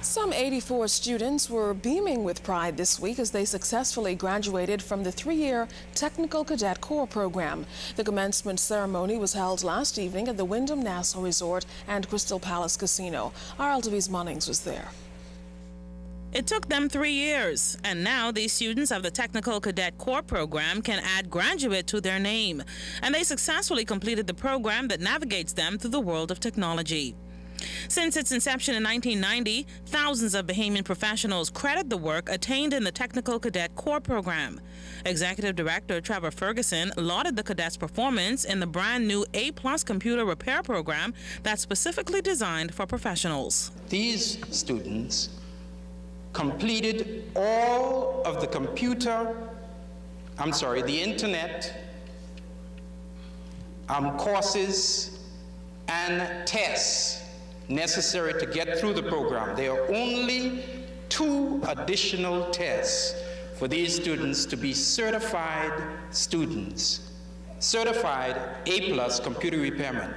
Some 84 students were beaming with pride this week as they successfully graduated from the 3-year Technical Cadet Corps program. The commencement ceremony was held last evening at the Wyndham Nassau Resort and Crystal Palace Casino. Our LTV's Munnings was there. It took them 3 years, and now these students of the Technical Cadet Corps program can add graduate to their name. And they successfully completed the program that navigates them through the world of technology. Since its inception in 1990, thousands of Bahamian professionals credit the work attained in the Technical Cadet Corps program. Executive Director Trevor Ferguson lauded the cadets' performance in the brand new A+ computer repair program that's specifically designed for professionals. These students completed all of the internet courses and tests necessary to get through the program. There are only 2 additional tests for these students to be certified students, certified A+ computer repairmen,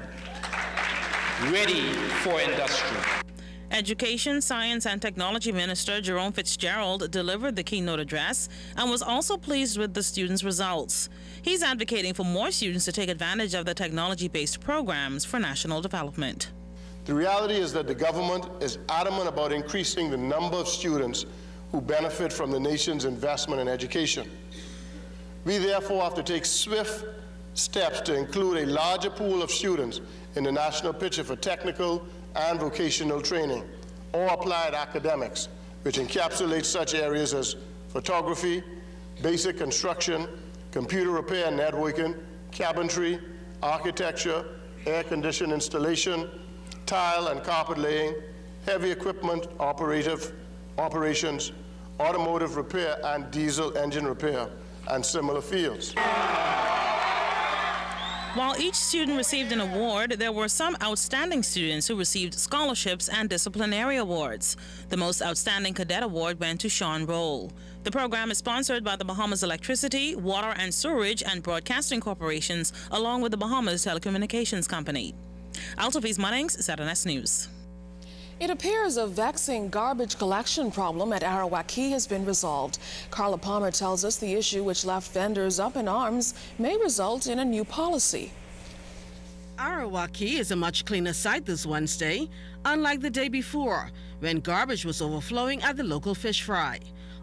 ready for industry. Education, Science and Technology Minister Jerome Fitzgerald delivered the keynote address and was also pleased with the students' results. He's advocating for more students to take advantage of the technology-based programs for national development. The reality is that the government is adamant about increasing the number of students who benefit from the nation's investment in education. We therefore have to take swift steps to include a larger pool of students in the national picture for technical and vocational training, or applied academics, which encapsulates such areas as photography, basic construction, computer repair and networking, cabinetry, architecture, air conditioning installation, tile and carpet laying, heavy equipment operations, automotive repair and diesel engine repair, and similar fields. While each student received an award, there were some outstanding students who received scholarships and disciplinary awards. The most outstanding cadet award went to Sean Roll. The program is sponsored by the Bahamas Electricity, Water and Sewerage and Broadcasting Corporations, along with the Bahamas Telecommunications Company. Altovise Munnings, ZNS News. It appears a vexing garbage collection problem at Arawak Key has been resolved. Carla Palmer tells us the issue, which left vendors up in arms, may result in a new policy. Arawak Key is a much cleaner site this Wednesday, unlike the day before, when garbage was overflowing at the local fish fry.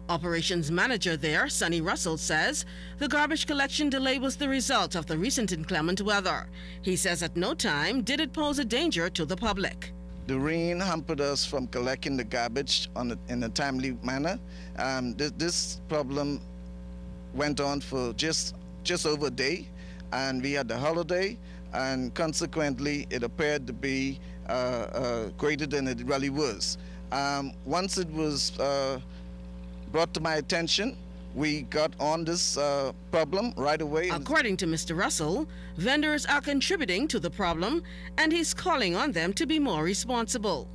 Operations manager there, Sonny Russell, says the garbage collection delay was the result of the recent inclement weather. He says at no time did it pose a danger to the public. The rain hampered us from collecting the garbage in a timely manner. This problem went on for just over a day, and we had the holiday, and consequently it appeared to be greater than it really was. Once it was brought to my attention, we got on this problem right away. According to Mr. Russell, vendors are contributing to the problem, and he's calling on them to be more responsible.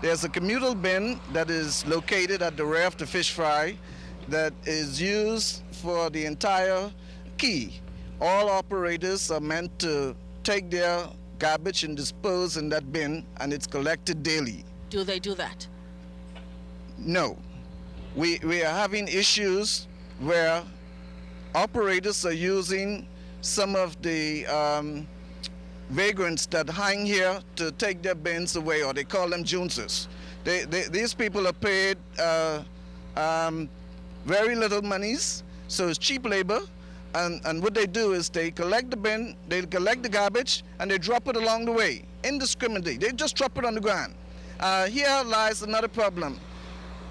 There's a communal bin that is located at the rear of the fish fry that is used for the entire quay. All operators are meant to take their garbage and dispose in that bin, and it's collected daily. Do they do that? No. We are having issues where operators are using some of the vagrants that hang here to take their bins away, or they call them Joneses. These people are paid very little monies, so it's cheap labor, and what they do is they collect the bin, they collect the garbage, and they drop it along the way, indiscriminately. They just drop it on the ground. Here lies another problem.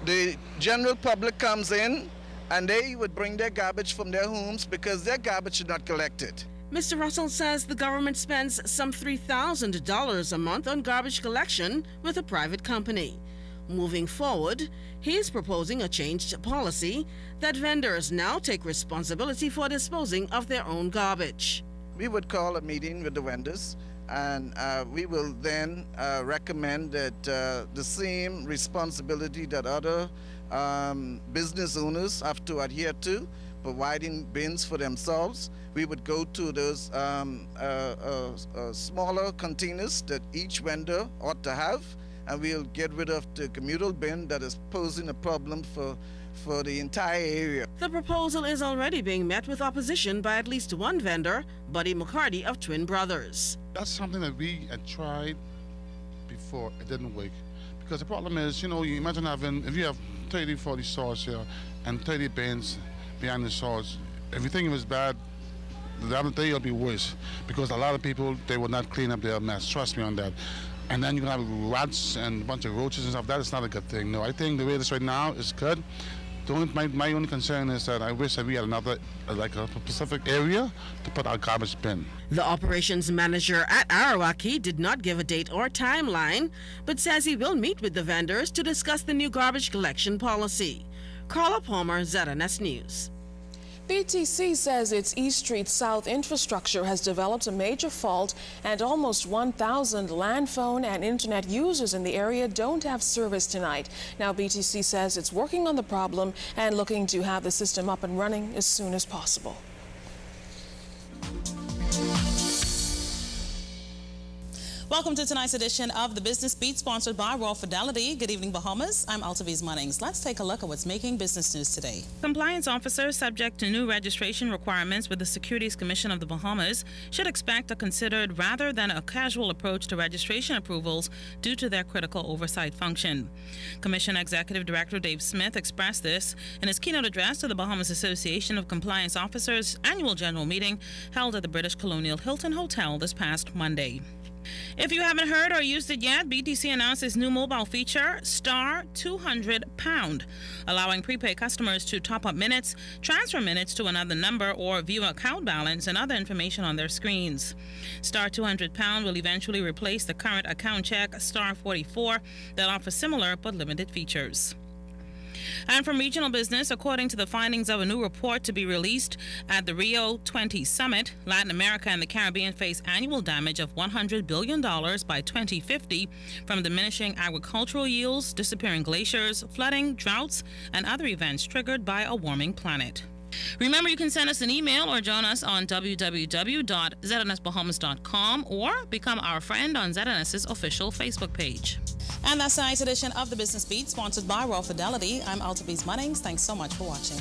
The general public comes in, and they would bring their garbage from their homes because their garbage is not collected. Mr. Russell says the government spends some $3,000 a month on garbage collection with a private company. Moving forward, he is proposing a changed policy that vendors now take responsibility for disposing of their own garbage. We would call a meeting with the vendors, and we will then recommend that the same responsibility that other business owners have to adhere to, providing bins for themselves, we would go to those smaller containers that each vendor ought to have, and we'll get rid of the communal bin that is posing a problem for the entire area. The proposal is already being met with opposition by at least one vendor, Buddy McCarty of Twin Brothers. That's something that we had tried before. It didn't work. Because the problem is, you imagine if you have 30, 40 stores here and 30 bins behind the stores, if you think it was bad, the other day it'll be worse. Because a lot of people, they will not clean up their mess. Trust me on that. And then you have rats and a bunch of roaches and stuff. That is not a good thing. No, I think the way it is right now is good. My only concern is that I wish that we had another, like a specific area to put our garbage bin. The operations manager at Arawaki did not give a date or timeline, but says he will meet with the vendors to discuss the new garbage collection policy. Carla Palmer, ZNS News. BTC says its East Street South infrastructure has developed a major fault, and almost 1,000 land phone and internet users in the area don't have service tonight. Now, BTC says it's working on the problem and looking to have the system up and running as soon as possible. Welcome to tonight's edition of the Business Beat, sponsored by Royal Fidelity. Good evening, Bahamas. I'm Altaviz Munnings. Let's take a look at what's making business news today. Compliance officers subject to new registration requirements with the Securities Commission of the Bahamas should expect a considered rather than a casual approach to registration approvals due to their critical oversight function. Commission Executive Director Dave Smith expressed this in his keynote address to the Bahamas Association of Compliance Officers annual general meeting held at the British Colonial Hilton Hotel this past Monday. If you haven't heard or used it yet, BTC announced its new mobile feature, Star 200#, allowing prepaid customers to top up minutes, transfer minutes to another number, or view account balance and other information on their screens. Star 200# will eventually replace the current account check Star 44 that offers similar but limited features. And from regional business, according to the findings of a new report to be released at the Rio 20 Summit, Latin America and the Caribbean face annual damage of $100 billion by 2050 from diminishing agricultural yields, disappearing glaciers, flooding, droughts, and other events triggered by a warming planet. Remember, you can send us an email or join us on www.znsbahamas.com or become our friend on ZNS's official Facebook page. And that's tonight's edition of the Business Beat, sponsored by Royal Fidelity. I'm Altaviz Munnings. Thanks so much for watching.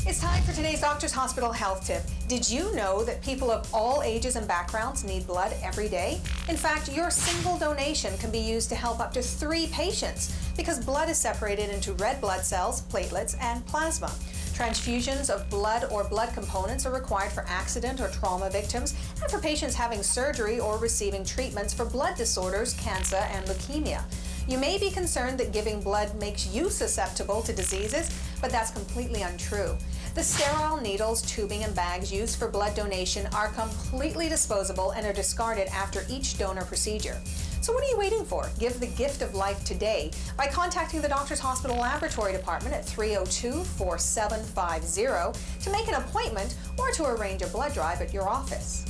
It's time for today's Doctor's Hospital Health Tip. Did you know that people of all ages and backgrounds need blood every day? In fact, your single donation can be used to help up to 3 patients because blood is separated into red blood cells, platelets, and plasma. Transfusions of blood or blood components are required for accident or trauma victims and for patients having surgery or receiving treatments for blood disorders, cancer, and leukemia. You may be concerned that giving blood makes you susceptible to diseases, but that's completely untrue. The sterile needles, tubing, and bags used for blood donation are completely disposable and are discarded after each donor procedure. So what are you waiting for? Give the gift of life today by contacting the Doctor's Hospital Laboratory Department at 302-4750 to make an appointment or to arrange a blood drive at your office.